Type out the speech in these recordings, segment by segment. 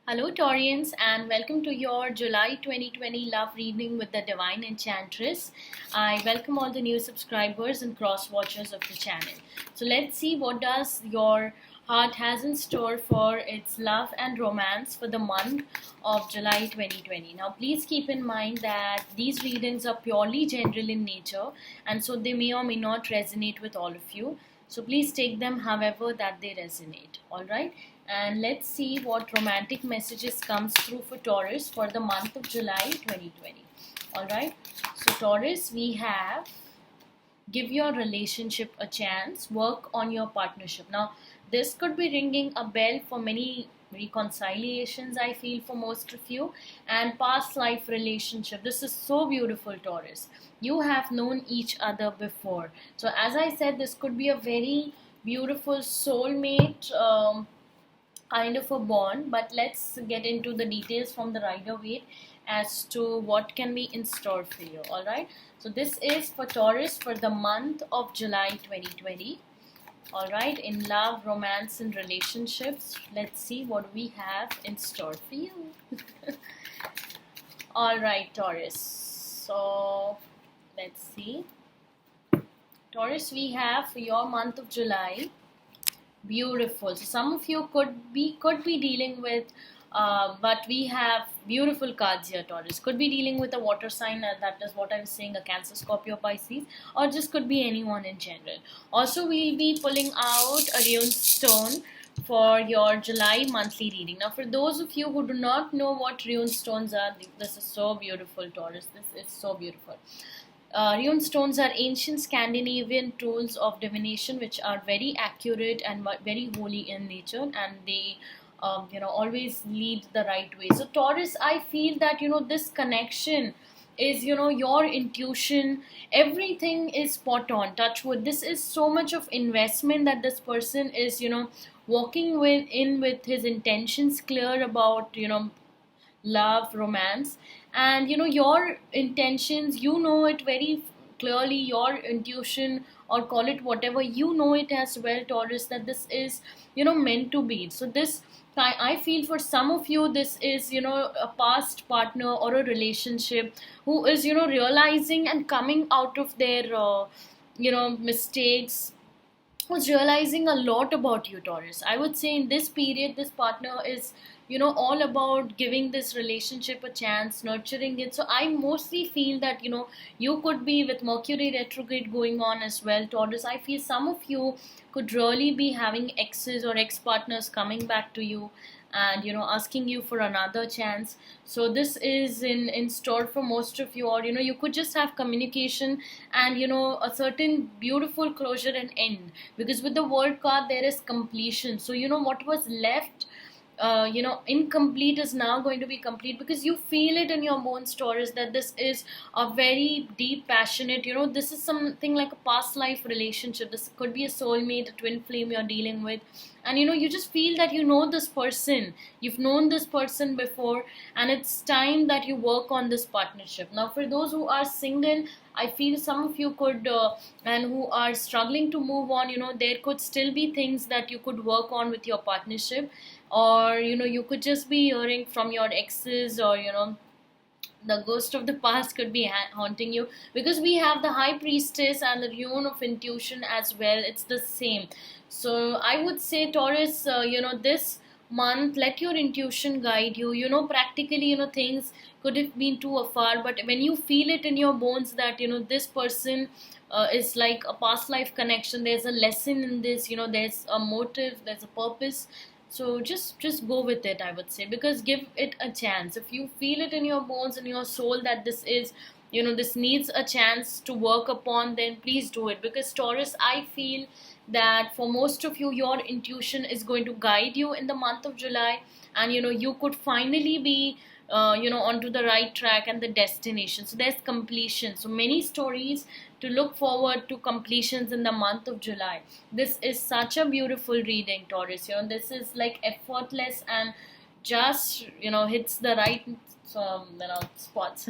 Hello, Taurians, and welcome to your July 2020 love reading with the Divine Enchantress. I welcome all the new subscribers and cross watchers of the channel. So let's see what does your heart has in store for its love and romance for the month of July 2020. Now, please keep in mind that these readings are purely general in nature, and so they may or may not resonate with all of you. So please take them however that they resonate. All right, and let's see what romantic messages comes through for Taurus for the month of July 2020. All right, so Taurus, we have give your relationship a chance, work on your partnership. Now this could be ringing a bell for many reconciliations, I feel, for most of you, and past life relationship. This is so beautiful, Taurus. You have known each other before. So as I said, this could be a very beautiful soulmate kind of a bond, but let's get into the details from the Rider-Waite as to what can be in store for you. All right, so this is for Taurus for the month of July 2020. All right, in love, romance, and relationships, let's see what we have in store for you. All right, Taurus, so let's see. Taurus, we have for your month of July. Beautiful. So some of you could be dealing with, but we have beautiful cards here, Taurus. Could be dealing with a water sign, that is what I'm saying, a Cancer, Scorpio, Pisces, or just could be anyone in general. Also, we'll be pulling out a rune stone for your July monthly reading. Now, for those of you who do not know what rune stones are, this is so beautiful, Taurus. This is so beautiful. Rune stones are ancient Scandinavian tools of divination which are very accurate and very holy in nature, and they always lead the right way. So Taurus, I feel that this connection is your intuition, everything is spot on. Touch wood, this is so much of investment that this person is walking with his intentions clear about love, romance, and your intentions, it very clearly. Your intuition, or call it whatever, it as well, Taurus, that this is meant to be. So this, I feel, for some of you, this is a past partner or a relationship who is realizing and coming out of their mistakes, was realizing a lot about you, Taurus. I would say in this period, this partner is, all about giving this relationship a chance, nurturing it. So I mostly feel that, you could be with Mercury retrograde going on as well, Taurus. I feel some of you could really be having exes or ex partners coming back to you and asking you for another chance. So this is in store for most of you, or you could just have communication and a certain beautiful closure and end, because with the World card there is completion. So what was left incomplete is now going to be complete, because you feel it in your bones, Taurus, that this is a very deep, passionate, this is something like a past life relationship. This could be a soulmate, a twin flame you're dealing with, and you just feel that this person, you've known this person before, and it's time that you work on this partnership. Now, for those who are single, I feel some of you could, and who are struggling to move on, there could still be things that you could work on with your partnership, or you could just be hearing from your exes, or the ghost of the past could be haunting you, because we have the High Priestess and the rune of intuition as well. It's the same. So I would say, Taurus, this month, let your intuition guide you. Practically, things could have been too afar, but when you feel it in your bones that this person is like a past life connection, there's a lesson in this, there's a motive, there's a purpose. So just go with it, I would say, because give it a chance. If you feel it in your bones and your soul that this is, this needs a chance to work upon, then please do it. Because Taurus, I feel that for most of you, your intuition is going to guide you in the month of July, and you could finally be onto the right track and the destination. So there's completion. So many stories to look forward to, completions in the month of July. This is such a beautiful reading, Taurus. This is like effortless and just hits the right spots.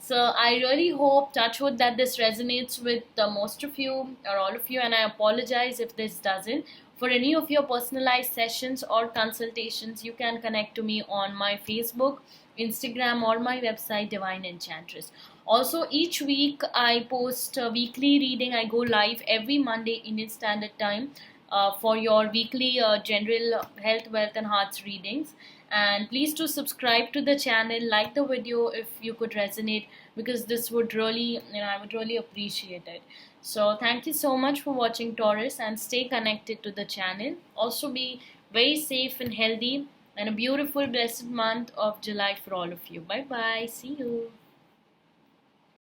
So I really hope, touch wood, that this resonates with most of you or all of you, and I apologize if this doesn't. For any of your personalized sessions or consultations, you can connect to me on my Facebook, Instagram, or my website, Divine Enchantress. Also, each week I post a weekly reading. I go live every Monday Indian Standard Time for your weekly general health, wealth, and hearts readings. And please do subscribe to the channel, like the video if you could resonate, because this would really, I would really appreciate it. So thank you so much for watching, Taurus, and stay connected to the channel. Also be very safe and healthy, and a beautiful blessed month of July for all of you. Bye bye. See you.